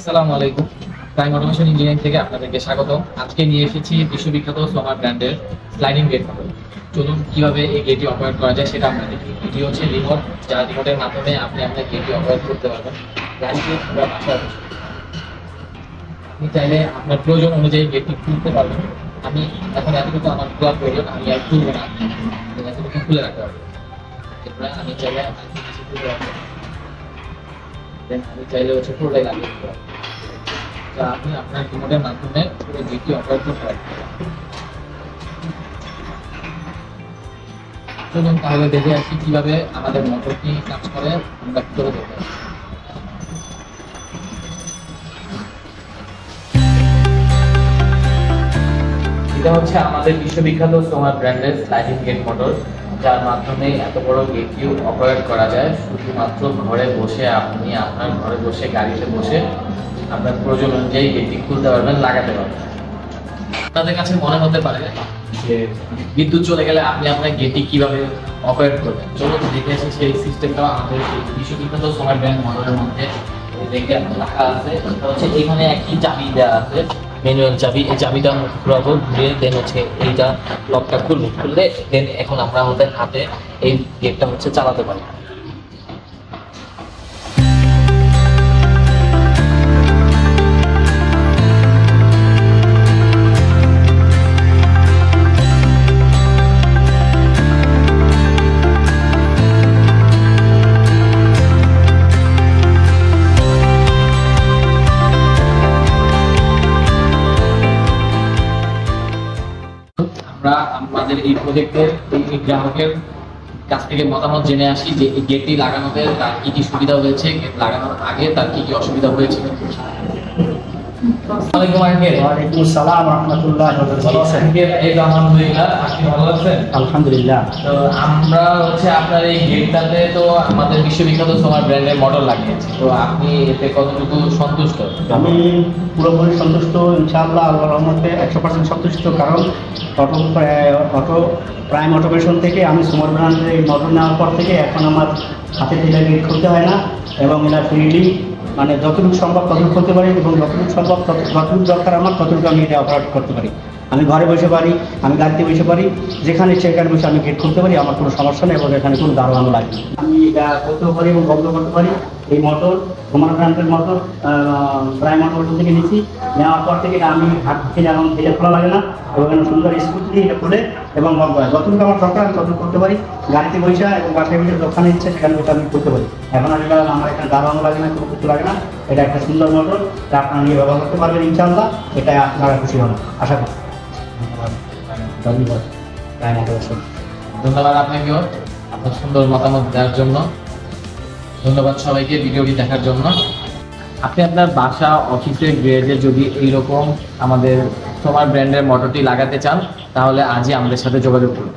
আসসালামু আলাইকুম। Prime automation engineering থেকে আপনাদেরকে স্বাগত। আজকে নিয়ে এসেছি বিশ্ববিখ্যাত সোমার ব্র্যান্ডের স্লাইডিং গেট মডেল। চলুন কিভাবে এই গেটটি অপারেট করা যায় সেটা আমরা দেখি। এটি হচ্ছে রিমোট, যা রিমোটের মাধ্যমে আপনি আপনার গেটটি অপারেট করতে পারবেন। আপনি চাইলে আপনার প্রয়োজন অনুযায়ী গেটটি খুলতে পারবেন। আমি এখন এতটুকু আমার খোলা প্রয়োজন, আমি আর খুলবো না, এতটুকু খুলে রাখতে পারবো। এরপরে আমি চাইলে খুলে রাখবো, আমি চাইলে হচ্ছে পুরোটাই লাগিয়ে দিতে পারবো। যা আপনি আপনার রিমোটের মাধ্যমে পুরো গেটটি অপারেট করতে পারবেন। চলুন তাহলে দেখে আসি কিভাবে আমাদের মোটরটি কাজ করে, আমরা কি করে দেখতে পারি। এটা হচ্ছে আমাদের বিশ্ববিখ্যাত সোমার ব্র্যান্ডের স্লাইডিং গেট মোটর, যার মাধ্যমে এত বড় গেটটি অপারেট করা যায়। শুধুমাত্র ঘরে বসে আপনি আপনার ঘরে বসে গাড়িতে বসে আপনার প্রয়োজন অনুযায়ী গেটটি খুলতে পারবেন, লাগাতে পারবেন। আপনাদের কাছে মনে হতে পারে যে বিদ্যুৎ চলে গেলে আপনি আপনার গেটটি কিভাবে অপারেট করবেন। চলুন দেখে আসি সেই সিস্টেমটা আমাদের বিশ্ববিখ্যাত সোমার ব্র্যান্ড মোটরের মধ্যে দেখে রাখা আছে। এটা হচ্ছে এখানে একটি চাবি দেওয়া আছে, ম্যানুয়াল চাবি। এই চাবিটা ঘুরাবো, ঘুরিয়ে দেন হচ্ছে এইটা লকটা খুলবো, খুললে দেন এখন আমরা আমাদের হাতে এই গেটটা হচ্ছে চালাতে পারি। আমরা আমাদের এই প্রজেক্টের এই গ্রাহকের কাছ থেকে মতামত জেনে আসি যে এই গেটটি লাগানোতে তার কি কি সুবিধা হয়েছে, গেট লাগানোর আগে তার কি কি অসুবিধা হয়েছিল। আলহামদুলিল্লাহ। তো আমরা হচ্ছে আপনার এই গেটটাতে তো আমাদের বিশ্ববিখ্যাত সোমার ব্র্যান্ডের মডেল লাগিয়েছি, তো আপনি এতে কতটুকু সন্তুষ্ট? আমি পুরোপুরি সন্তুষ্ট, ইনশাআল্লাহ, আল্লাহর রহমতে 100% সন্তুষ্ট। কারণ অটো প্রাইম অটোমেশন থেকে আমি সোমার ব্র্যান্ডের এই মডেল নেওয়ার পর থেকে এখন আমার হাতে থেকে গেট খুলতে হয় না, এবং এরা ফ্রিলি মানে যতটুকু সম্ভব ততটুকু করতে পারি, এবং যতটুকু সম্ভব যতটুকু দরকার আমার ততটুকু আমি এটা অপারেট করতে পারি। আমি ঘরে বসে পারি, আমি গাড়িতে বসে পারি, যেখানে সেখানে বসে আমি গেট খুলতে পারি, আমার কোনো সমস্যা নেই, এবং এখানে কোনো দারোয়ান লাগে না। আমি এটা করতেও পারি এবং বন্ধ করতে পারি। এই মোটর সোমার ব্র্যান্ডের মোটর প্রাইম মোটর থেকে নিচ্ছি, নেওয়ার পর থেকে আমি হাত থেকে যেমন এটা খোলা লাগে না, এবং সুন্দর স্কুটি দিয়ে এটা খুলে এবং বন্ধ হয়। যতটুকু আমার দরকার আমি ততটুকু করতে পারি, গাড়িতে বসে এবং বাসায় বসে দোকানে ইচ্ছে সেখানে বসে আমি করতে পারি। এখন আর আমার এখানে দারোয়ানও লাগে না, কোনো কিছু লাগে না। এটা একটা সুন্দর মোটর, যা আপনারা নিয়ে ব্যবহার করতে পারবেন ইনশাআল্লাহ। এটা আপনারা খুশি হন আশা করি। ধন্যবাদ। ধন্যবাদ আপনাকেও আপনার সুন্দর মতামত দেওয়ার জন্য। ধন্যবাদ সবাইকে ভিডিওটি দেখার জন্য। আপনি আপনার বাসা, অফিসে, গ্যারেজে যদি এইরকম আমাদের সোমার ব্র্যান্ডের মোটরটি লাগাতে চান, তাহলে আজই আমাদের সাথে যোগাযোগ করুন।